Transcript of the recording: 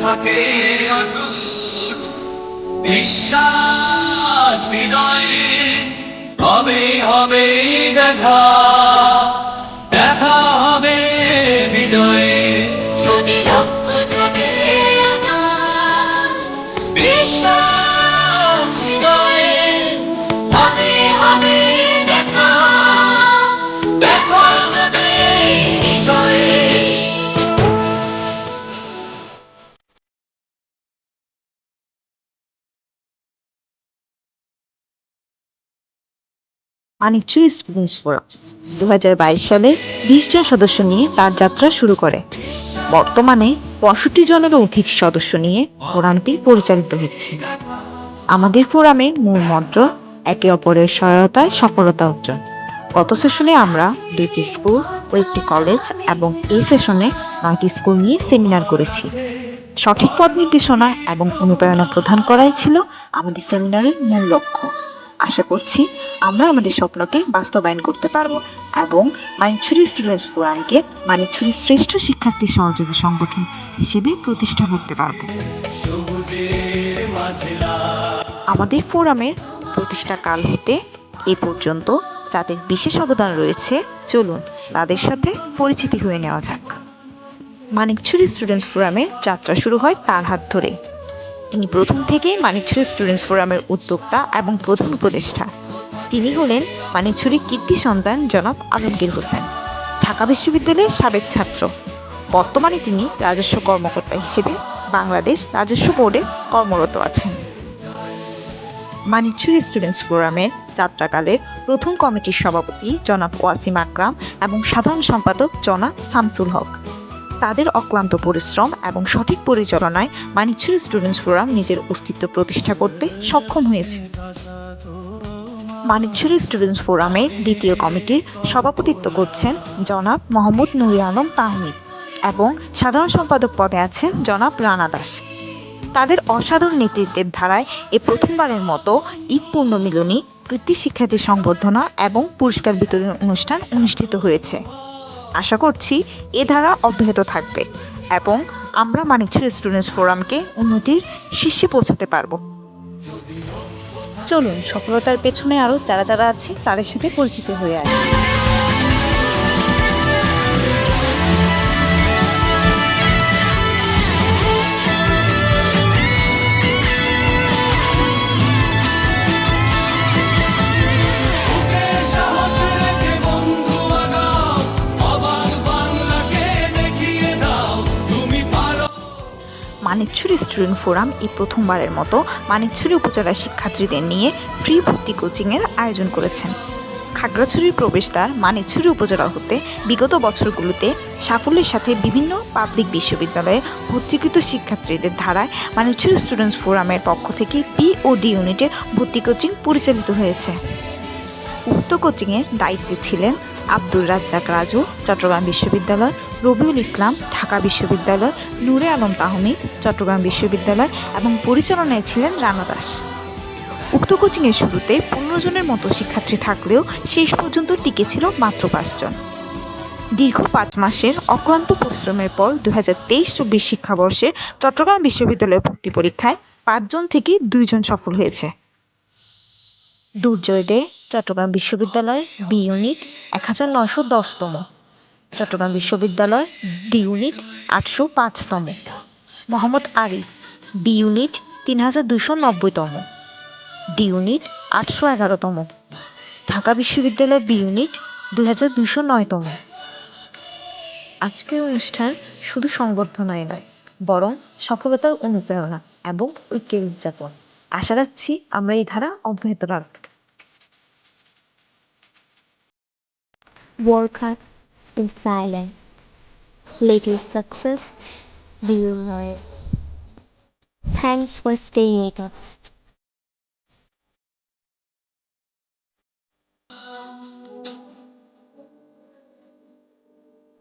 থাকে অটুট বিশ্বাস হৃদয়ে, হবে হবে দেখা, দেখা হবে বিজয়ে। যদি লক্ষ্য থাকে অটুট বিশ্বাস হৃদয়ে, হবে হবে দেখা, দেখা হবে বিজয়ে। মানিকচুর স্টুডেন্টস ফোরাম 2022 সালে 20 জন সদস্য নিয়ে তার যাত্রা শুরু করে। বর্তমানে 65 জনেরও অধিক সদস্য নিয়ে ফোরামটি পরিচালিত হচ্ছে। আমাদের ফোরামের মূল মন্ত্র একে অপরের সহায়তায় সফলতা অর্জন। গত সেশনে আমরা 2টি স্কুল ও একটি কলেজ এবং এই সেশনে 9টি স্কুল নিয়ে সেমিনার করেছি। সঠিক পথ নির্দেশনা এবং অনুপ্রেরণা প্রদান করাই ছিল আমাদের সেমিনারের মূল লক্ষ্য। আশা করছি আমরা আমাদের স্বপ্নকে বাস্তবায়ন করতে পারব এবং মানিকছড়ি স্টুডেন্টস ফোরামকে মানিকছড়ির শ্রেষ্ঠ শিক্ষার্থী সহযোগী সংগঠন হিসেবে প্রতিষ্ঠা করতে পারব। আমাদের ফোরামের প্রতিষ্ঠা কাল হতে এ পর্যন্ত যাদের বিশেষ অবদান রয়েছে, চলুন তাদের সাথে পরিচিতি হয়ে নেওয়া যাক। মানিকছড়ি স্টুডেন্টস ফোরামের যাত্রা শুরু হয় তার হাত ধরে। তিনি প্রথম থেকেই মানিকছড়ি স্টুডেন্টস ফোরামের উদ্যোক্তা এবং প্রধান উপদেষ্টা। তিনি হলেন মানিকছড়ির কীর্তি সন্তান জনাব আলমগীর হোসেন, ঢাকা বিশ্ববিদ্যালয়ের সাবেক ছাত্র। বর্তমানে তিনি রাজস্ব কর্মকর্তা হিসেবে বাংলাদেশ রাজস্ব বোর্ডে কর্মরত আছেন। মানিকছড়ি স্টুডেন্টস ফোরামের যাত্রাকালের প্রথম কমিটির সভাপতি জনাব ওয়াসিম আকরাম এবং সাধারণ সম্পাদক জনাব শামসুল হক। তাদের অক্লান্ত পরিশ্রম এবং সঠিক পরিচালনায় মানিকছড়ি স্টুডেন্টস ফোরাম নিজের অস্তিত্ব প্রতিষ্ঠা করতে সক্ষম হয়েছে। মানিকছড়ি স্টুডেন্টস ফোরামের দ্বিতীয় কমিটির সভাপতিত্ব করছেন জনাব মোহাম্মদ নুরে আলম তাহমিদ এবং সাধারণ সম্পাদক পদে আছেন জনাব রানা দাস। তাদের অসাধারণ নেতৃত্বের ধারায় এ প্রথমবারের মতো ঈদ পূর্ণমিলনী, কৃতি শিক্ষার্থী সংবর্ধনা এবং পুরস্কার বিতরণ অনুষ্ঠান অনুষ্ঠিত হয়েছে। আশা করছি এ ধারা অব্যাহত থাকবে এবং আমরা মানিকছড়ি স্টুডেন্টস ফোরামকে উন্নতির শীর্ষে পৌঁছাতে পারব। চলুন সফলতার পেছনে আরও যারা যারা আছে তাদের সাথে পরিচিত হয়ে আসি। মানিকছড়ি স্টুডেন্ট ফোরাম এই প্রথমবারের মতো মানিকছড়ি উপজেলার শিক্ষার্থীদের নিয়ে ফ্রি ভর্তি কোচিংয়ের আয়োজন করেছেন। খাগড়াছড়ির প্রবেশদ্বার মানিকছড়ি উপজেলা হতে বিগত বছরগুলোতে সাফল্যের সাথে বিভিন্ন পাবলিক বিশ্ববিদ্যালয়ে ভর্তিকৃত শিক্ষার্থীদের ধারায় মানিকছড়ি স্টুডেন্টস ফোরামের পক্ষ থেকে পি ও ডি ইউনিটের ভর্তি কোচিং পরিচালিত হয়েছে। উক্ত কোচিংয়ের দায়িত্বে ছিলেন আব্দুর রাজ্জাক রাজু, চট্টগ্রাম বিশ্ববিদ্যালয়; রবিউল ইসলাম, ঢাকা বিশ্ববিদ্যালয়; নূরে আলম তাহমিদ, চট্টগ্রাম বিশ্ববিদ্যালয় এবং পরিচালনায় ছিলেন রানা দাস। উক্ত কোচিংয়ের শুরুতে 15 জনের মতো শিক্ষার্থী থাকলেও শেষ পর্যন্ত টিকে ছিল মাত্র 5 জন। দীর্ঘ 5 মাসের অক্লান্ত পরিশ্রমের পর 2023-24 শিক্ষাবর্ষের চট্টগ্রাম বিশ্ববিদ্যালয়ের ভর্তি পরীক্ষায় 5 জন থেকে 2 জন সফল হয়েছে। দুর্জয় দে, চট্টগ্রাম বিশ্ববিদ্যালয় বি ইউনিট 1910তম, চট্টগ্রাম বিশ্ববিদ্যালয় ডি ইউনিট 805তম; মোহাম্মদ আরিফ, বি ইউনিট 3290তম, ডি ইউনিট 811তম; ঢাকা বিশ্ববিদ্যালয় বি ইউনিট 2209তম। আজকের অনুষ্ঠান শুধু সংবর্ধনায় নয়, বরং সফলতার অনুপ্রেরণা এবং ঐক্যের উদযাপন। আশা রাখছি আমরা এই ধারা অব্যাহত রাখব। Work hard in silence. Let your success be your noise. Thanks for staying with us.